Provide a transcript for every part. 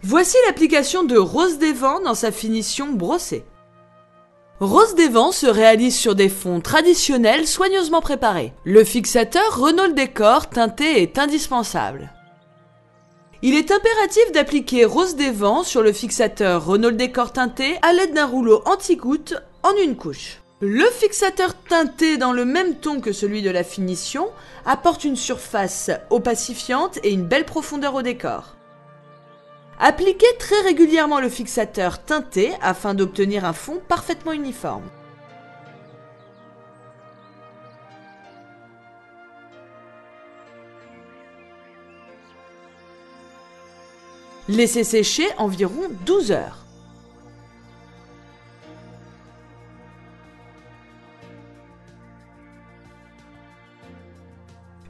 Voici l'application de Rose des Vents dans sa finition brossée. Rose des Vents se réalise sur des fonds traditionnels soigneusement préparés. Le fixateur Renault Décor teinté est indispensable. Il est impératif d'appliquer Rose des Vents sur le fixateur Renault Décor teinté à l'aide d'un rouleau anti-goutte en une couche. Le fixateur teinté dans le même ton que celui de la finition apporte une surface opacifiante et une belle profondeur au décor. Appliquez très régulièrement le fixateur teinté afin d'obtenir un fond parfaitement uniforme. Laissez sécher environ 12 heures.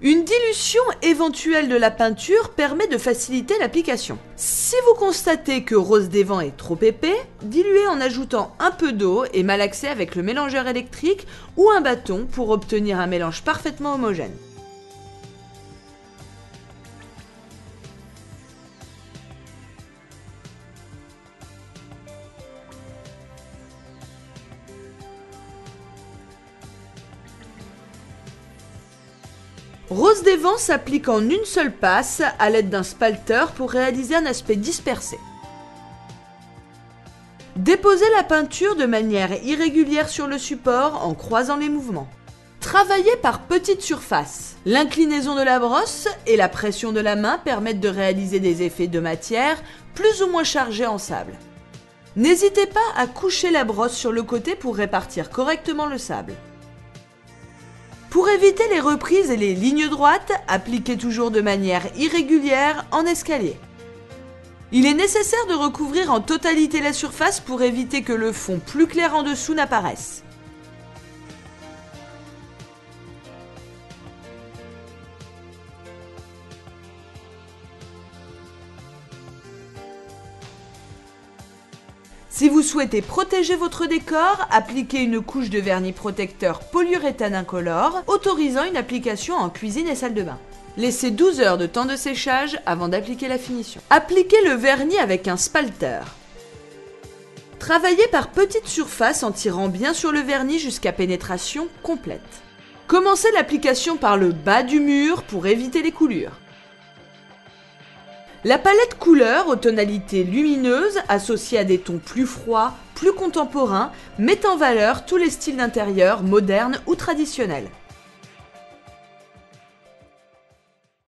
Une dilution éventuelle de la peinture permet de faciliter l'application. Si vous constatez que Rose des Vents est trop épais, diluez en ajoutant un peu d'eau et malaxez avec le mélangeur électrique ou un bâton pour obtenir un mélange parfaitement homogène. Rose des Vents s'applique en une seule passe à l'aide d'un spalter pour réaliser un aspect dispersé. Déposez la peinture de manière irrégulière sur le support en croisant les mouvements. Travaillez par petites surfaces. L'inclinaison de la brosse et la pression de la main permettent de réaliser des effets de matière plus ou moins chargés en sable. N'hésitez pas à coucher la brosse sur le côté pour répartir correctement le sable. Pour éviter les reprises et les lignes droites, appliquez toujours de manière irrégulière en escalier. Il est nécessaire de recouvrir en totalité la surface pour éviter que le fond plus clair en dessous n'apparaisse. Si vous souhaitez protéger votre décor, appliquez une couche de vernis protecteur polyuréthane incolore, autorisant une application en cuisine et salle de bain. Laissez 12 heures de temps de séchage avant d'appliquer la finition. Appliquez le vernis avec un spalter. Travaillez par petites surfaces en tirant bien sur le vernis jusqu'à pénétration complète. Commencez l'application par le bas du mur pour éviter les coulures. La palette couleur aux tonalités lumineuses, associée à des tons plus froids, plus contemporains, met en valeur tous les styles d'intérieur modernes ou traditionnels.